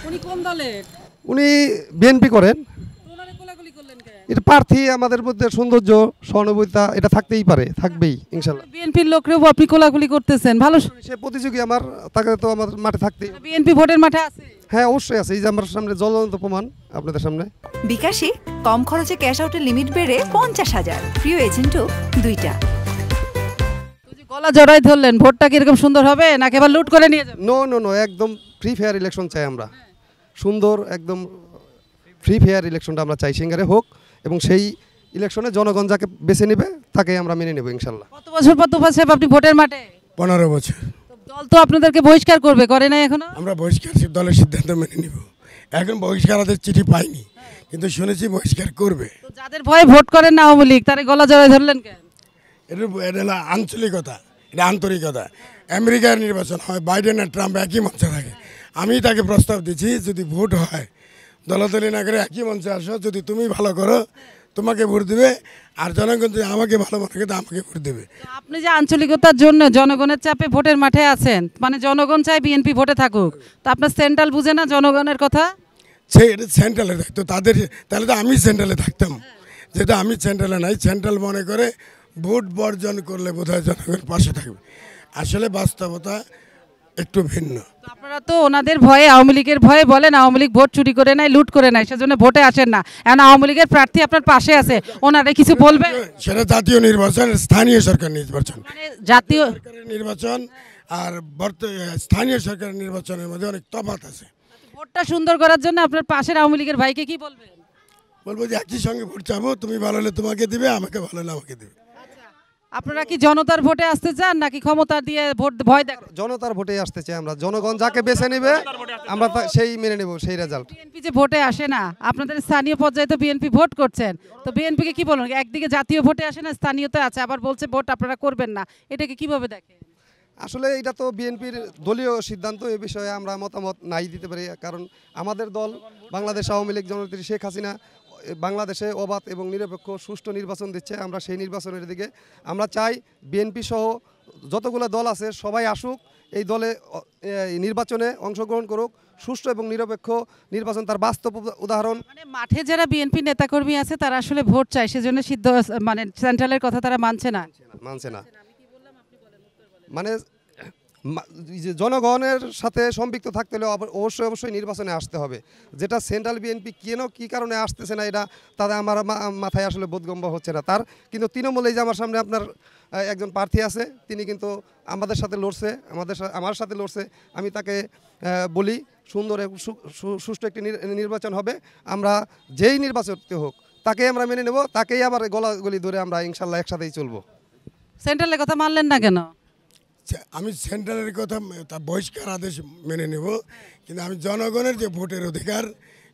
উনি কোন দলের? উনি বিএনপি করেন। এটা প্রার্থী আমাদের মধ্যে সৌন্দর্য সহানুভূতিতা এটা থাকতেই পারে, থাকবেই ইনশাল্লাহ। বিএনপির লোকরেও আপনি কোলাকুলি করতেছেন, ভালো। সে প্রতিযোগী আমার, তাকে তো আমার মাঠে থাকতেই। বিএনপি ভোটের মাঠে আছে? হ্যাঁ অবশ্যই আছে, এই যে আমার সামনে জ্বলন্ত প্রমাণ আপনাদের সামনে। বিকাশে কম খরচে ক্যাশ আউটের লিমিট বেড়ে 50,000, প্রিয় এজেন্টও 2টা। গলা জড়াই ধরলেন, ভোটটা কি এরকম সুন্দর হবে নাকি আবার লুট করে নিয়ে যাবেন? নো নো নো, একদম ফ্রি ফেয়ার ইলেকশন চাই আমরা, সুন্দর একদম ফ্রি ফেয়ার ইলেকশনটা আমরা চাই, সিঙ্গারে হোক এবং সেই ইলেকশনে জনগণ যাকে বেছে নেবে তাকে আমরা মেনে নেব ইনশাল্লাহ। কত বছর পর তোফাজ্জল সাহেব আপনি ভোটের মাঠে? 15 বছর। দল তো আপনাদেরকে বহিষ্কার করবে, করে নাই এখনো? আমরা বহিষ্কার দলের সিদ্ধান্ত মেনে নিব। এখন বহিষ্কার আমাদের চিঠি পাইনি, কিন্তু শুনেছি বহিষ্কার করবে। তো যাদের ভয়ে ভোট করেন না আওয়ামী লীগ, তারে গলা জড়াই ধরলেন কেন? এটা হলো আঞ্চলিকতা, এটা আন্তরিকতা। আমেরিকার নির্বাচন হয়, বাইডেন আর ট্রাম্প একই মঞ্চে থাকে। আমি তাকে প্রস্তাব দিচ্ছি, যদি ভোট হয় দলাদলি না করে একই মঞ্চে আসো, যদি তুমি ভালো করো তোমাকে ভোট দেবে, আর জনগণ যদি আমাকে ভালো মনে করে আমাকে ভোট দেবে। আপনি যে আঞ্চলিকতার জন্য জনগণের চাপে ভোটের মাঠে আছেন, মানে জনগণ চায় বিএনপি ভোটে থাকুক, তো আপনার সেন্ট্রাল বুঝে না জনগণের কথা? এটা সেন্ট্রালে থাকতো তাদের, তাহলে তো আমি সেন্ট্রালে থাকতাম, যেটা আমি সেন্ট্রালে নাই। সেন্ট্রাল মনে করে ভোট বর্জন করলে বোধহয় জনগণ পাশে থাকবে। আসলে বাস্তবতা একটু ভিন্ন। আপনারা তো ওনাদের ভয়ে, আওয়ামী লীগের ভয়ে বলেন আওয়ামী লীগ ভোট চুরি করে নাই, লুট করে নাই, সেজন্য ভোটে আসেন না। এখন আওয়ামী লীগের প্রার্থী আপনার পাশে আছে, ওনারা কিছু বলবে? সেটা জাতীয় নির্বাচন, স্থানীয় সরকার নির্বাচন। মানে জাতীয় সরকারের নির্বাচন আর স্থানীয় সরকারের নির্বাচনের মধ্যে অনেক তফাৎ আছে। ভোটটা সুন্দর করার জন্য আপনার পাশের আওয়ামী লীগের ভাইকে কি বলবেন? বলবো যে একই সঙ্গে ভোট চাবো, তুমি ভালো হলে তোমাকে দিবে, আমাকে ভালো হলে আমাকে দিবে। আপনারা কি জনতার ভোটে আসতে চান নাকি ক্ষমতা দিয়ে ভোট ভয় দেখান? জনতার ভোটে আসতে চাই আমরা, জনগণ যাকে বেছে নেবে আমরা সেই মেনে নেব, সেই রেজাল্ট। বিএনপি যে ভোটে আসে না, আপনাদের স্থানীয় পর্যায়ে তো বিএনপি ভোট করছেন, তো বিএনপিকে কি বলুন? একদিকে জাতীয় ভোটে আসে না, স্থানীয়তে আছে, আবার বলছে ভোট আপনারা করবেন না, এটাকে কিভাবে দেখেন? আসলে এটা তো বিএনপির দলীয় সিদ্ধান্ত, এ বিষয়ে আমরা মতামত নাই দিতে পারি, কারণ আমাদের দল বাংলাদেশ আওয়ামী লীগ জননেত্রী শেখ হাসিনা বাংলাদেশে অবাধ এবং নিরপেক্ষ সুষ্ঠু নির্বাচন দিচ্ছে। আমরা সেই নির্বাচনের দিকে আমরা চাই বিএনপি সহ যতগুলো দল আছে সবাই আসুক, এই দলে নির্বাচনে অংশগ্রহণ করুক, সুষ্ঠু এবং নিরপেক্ষ নির্বাচন তার বাস্তব উদাহরণ। মানে মাঠে যারা বিএনপি নেতাকর্মী আছে তারা আসলে ভোট চায়, সেজন্য সিদ্ধ মানে সেন্ট্রালের কথা তারা মানছে না। মানে জনগণের সাথে সম্পৃক্ত থাকতে হলে অবশ্যই অবশ্যই নির্বাচনে আসতে হবে। যেটা সেন্ট্রাল বিএনপি কেন কী কারণে আসতেছে না, এটা তাদের আমার মাথায় আসলে বোধগম্য হচ্ছে না তার। কিন্তু তৃণমূল, এই যে আমার সামনে আপনার একজন প্রার্থী আছে, তিনি কিন্তু আমাদের সাথে লড়ছে, আমার সাথে লড়ছে। আমি তাকে বলি সুন্দর সুষ্ঠু একটি নির্বাচন হবে, আমরা যেই নির্বাচনটি হোক তাকেই আমরা মেনে নেব, তাকেই আবার গলাগলি ধরে আমরা ইনশাল্লাহ একসাথেই চলবো। সেন্ট্রালের কথা মানলেন না কেন? আমি সেন্ট্রালের কথা বহিষ্কার আদেশ মেনে নেব, কিন্তু আমি জনগণের যে ভোটের অধিকার,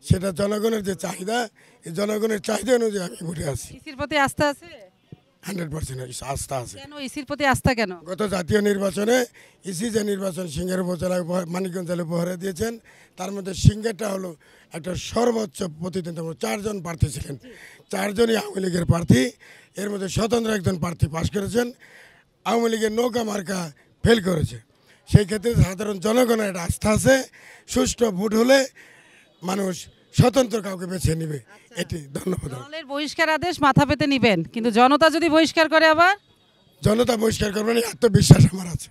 সেটা জনগণের যে চাহিদা, এই জনগণের চাহিদা অনুযায়ী আমি ভোটে আছি। ইসির প্রতি আস্থা আছে? 100% আস্থা আছে। কেন ইসির প্রতি আস্থা কেন? গত জাতীয় নির্বাচনে ইসি যে নির্বাচন সিঙ্গার উপজেলায় মানিকগঞ্জ জেলায় উপহার দিয়েছেন, তার মধ্যে সিঙ্গারটা হলো একটা সর্বোচ্চ প্রতিদ্বন্দ্বিতা। 4 জন প্রার্থী ছিলেন, 4 জনই আওয়ামী লীগের প্রার্থী। এর মধ্যে স্বতন্ত্র একজন প্রার্থী পাশ করেছেন, আওয়ামী লীগের নৌকা মার্কা ফেল করেছে। সেই ক্ষেত্রে সাধারণ জনগণের একটা আস্থা আছে, সুষ্ঠু ভোট হলে মানুষ স্বতন্ত্র কাউকে বেছে নেবে। এটি ধন্যবাদ। দলের বহিষ্কার আদেশ মাথা পেতে নিবেন, কিন্তু জনতা যদি বহিষ্কার করে আবার? জনতা বহিষ্কার করবেন, আত্মবিশ্বাস আমার আছে।